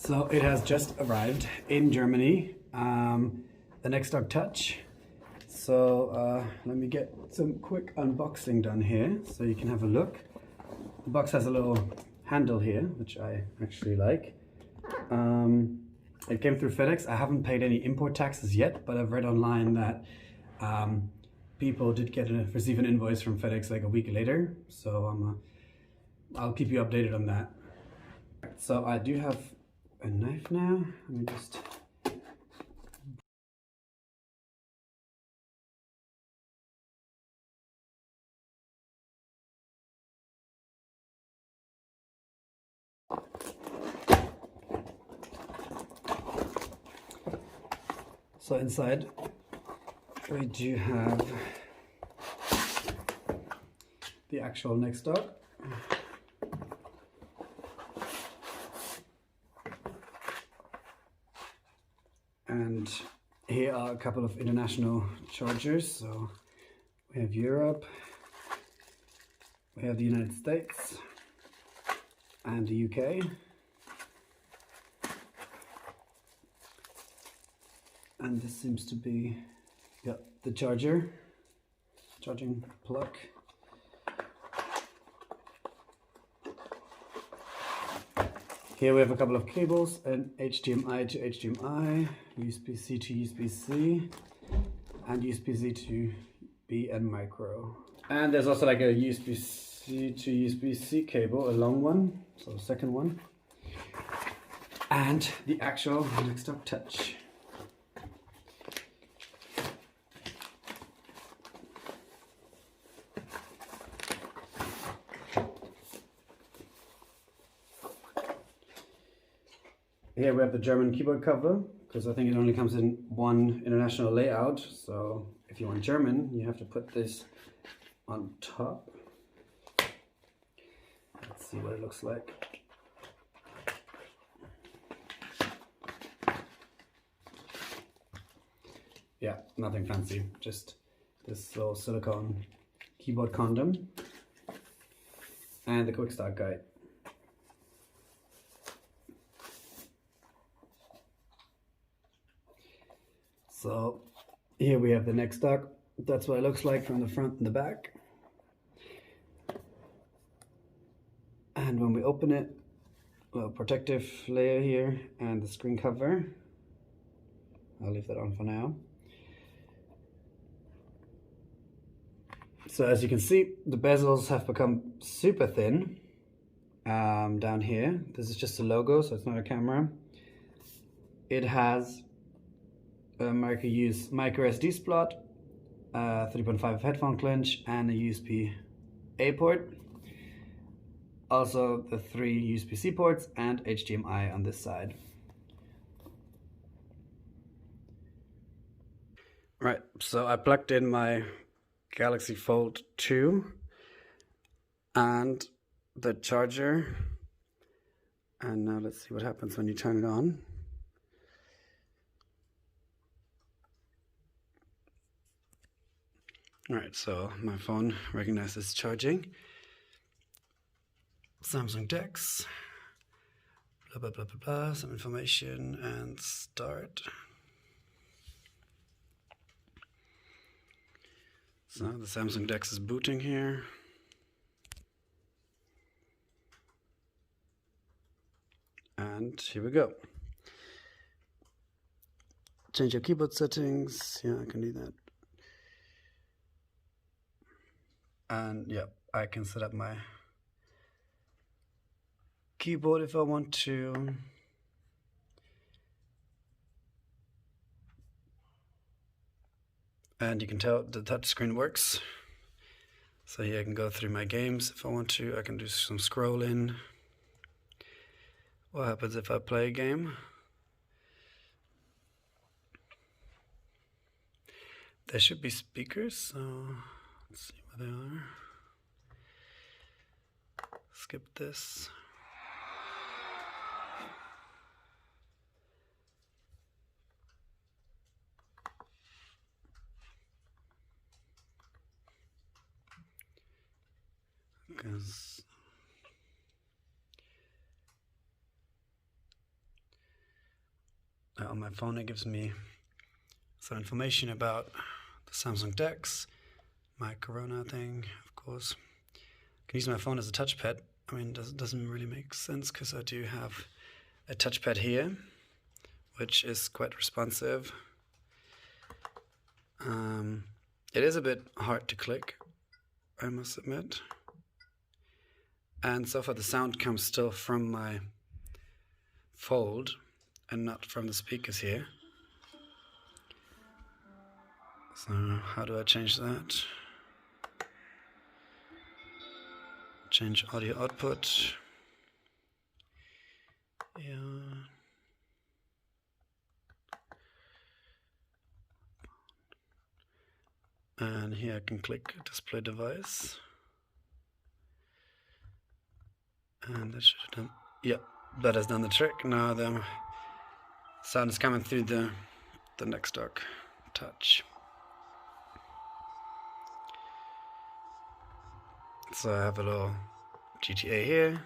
So it has just arrived in Germany, the Nexdock Touch. So let me get some quick unboxing done here so you can have a look. The box has a little handle here, which I actually like. It came through FedEx. I haven't paid any import taxes yet, but I've read online that people did receive an invoice from FedEx like a week later. So I'll keep you updated on that. So I do have a knife now. Let me just... So inside we do have the actual Nexdock. And here are a couple of international chargers. So we have Europe, we have the United States, and the UK. And this seems to be the charging plug. Here we have a couple of cables, an HDMI to HDMI, USB-C to USB-C, and USB-C to B and micro. And there's also like a USB-C to USB-C cable, a long one, so the second one. And the actual Nexdock Touch. Here we have the German keyboard cover, because I think it only comes in one international layout. So if you want German, you have to put this on top. Let's see what it looks like. Yeah, nothing fancy, just this little silicone keyboard condom and the quick start guide. So here we have the Nexdock. That's what it looks like from the front and the back. And when we open it, a little protective layer here and the screen cover. I'll leave that on for now. So as you can see, the bezels have become super thin down here. This is just a logo, so it's not a camera. It has a micro SD slot, 3.5 headphone clinch, and a USB-A port. Also the 3 USB-C ports and HDMI on this side. Right, so I plugged in my Galaxy Fold 2 and the charger, and now let's see what happens when you turn it on. Alright, so my phone recognizes charging. Samsung Dex, blah blah blah blah blah, some information, and start. So the Samsung Dex is booting here. And here we go. Change your keyboard settings. Yeah, I can do that. And yeah, I can set up my keyboard if I want to. And you can tell the touch screen works. So here I can go through my games if I want to. I can do some scrolling. What happens if I play a game? There should be speakers, so let's see where they are. Skip this. Because on my phone, it gives me some information about the Samsung Dex, my Corona thing, of course. I can use my phone as a touchpad. I mean, it doesn't really make sense because I do have a touchpad here, which is quite responsive. It is a bit hard to click, I must admit. And so far the sound comes still from my Fold and not from the speakers here. So how do I change that? Change audio output. Yeah. And here I can click display device. And that should have done, yeah, that has done the trick. Now the sound is coming through the Nexdock Touch. So I have a little GTA here.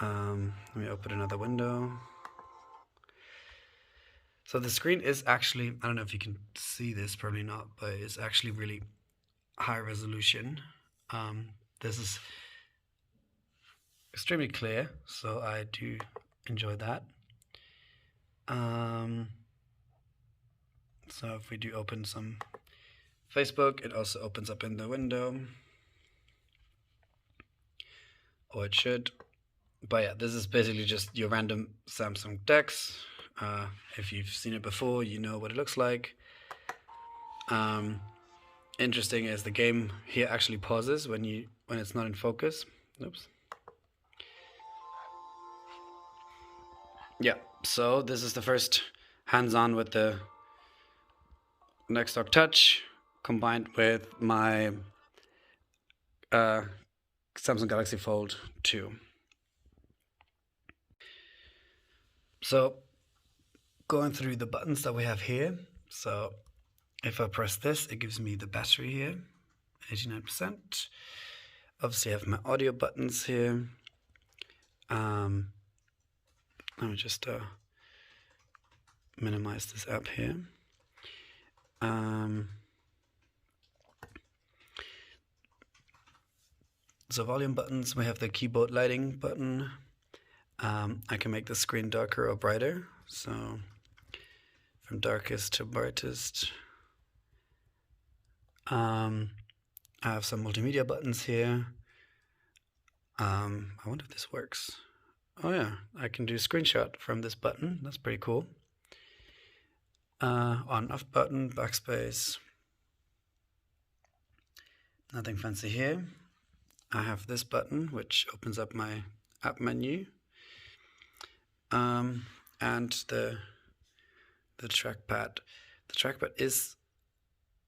Let me open another window. So the screen is actually, I don't know if you can see this, probably not, but it's actually really high resolution. This is extremely clear, so I do enjoy that. So if we do open some Facebook, it also opens up in the window, or it should. But yeah, this is basically just your random Samsung Dex. If you've seen it before, you know what it looks like. Interesting is the game here actually pauses when it's not in focus. Oops. Yeah, so this is the first hands-on with the Nexdock Touch combined with my Samsung Galaxy Fold 2. So going through the buttons that we have here. So if I press this, it gives me the battery here, 89%. Obviously I have my audio buttons here. Let me just minimize this app here. So volume buttons, we have the keyboard lighting button. I can make the screen darker or brighter. So from darkest to brightest. I have some multimedia buttons here. I wonder if this works. Oh yeah, I can do a screenshot from this button. That's pretty cool. On/off button, backspace. Nothing fancy here. I have this button which opens up my app menu. And the trackpad. The trackpad is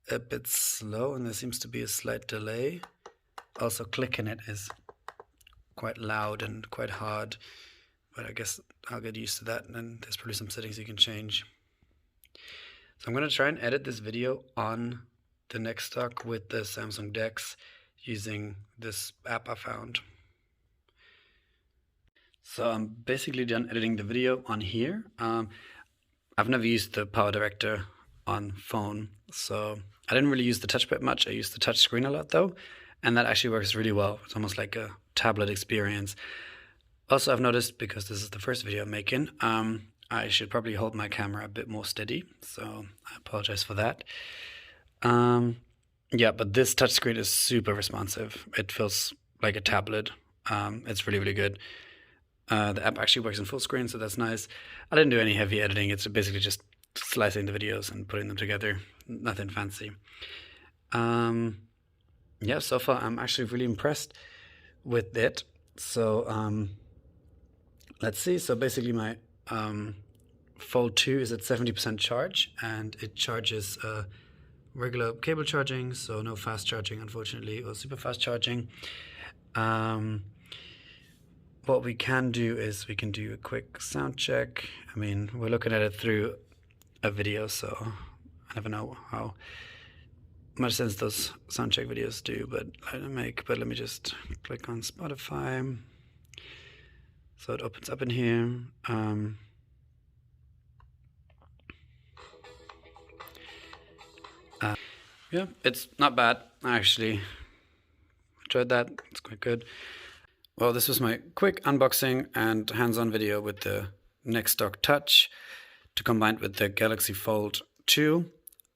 a bit slow and there seems to be a slight delay. Also clicking it is quite loud and quite hard, but I guess I'll get used to that, and then there's probably some settings you can change. So I'm going to try and edit this video on the Nexdock with the Samsung Dex using this app I found. So I'm basically done editing the video on here. I've never used the Power Director on phone, so I didn't really use the touchpad much. I used the touch screen a lot though, and that actually works really well. It's almost like a tablet experience. Also, I've noticed, because this is the first video I'm making, I should probably hold my camera a bit more steady, so I apologize for that. Yeah, but this touchscreen is super responsive. It feels like a tablet. It's really, really good. The app actually works in full screen, so that's nice. I didn't do any heavy editing. It's basically just slicing the videos and putting them together. Nothing fancy. Yeah, so far I'm actually really impressed with it. So let's see. So basically my Fold 2 is at 70% charge, and it charges regular cable charging, so no fast charging unfortunately, or super fast charging. What we can do is we can do a quick sound check. I mean, we're looking at it through a video, so I never know how much sense those sound check videos do, but let me just click on Spotify. So it opens up in here. Yeah, it's not bad. I actually enjoyed that. It's quite good. Well, this was my quick unboxing and hands-on video with the Nexdock Touch to combine with the Galaxy Fold 2.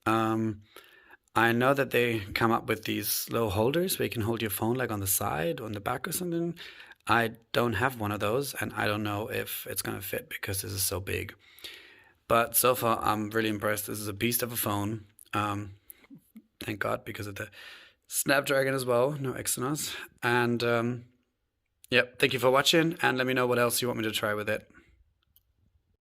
I know that they come up with these little holders where you can hold your phone like on the side or on the back or something. I don't have one of those, and I don't know if it's gonna fit because this is so big. But so far, I'm really impressed. This is a beast of a phone. Thank God, because of the Snapdragon as well, no Exynos. And yep, thank you for watching, and let me know what else you want me to try with it.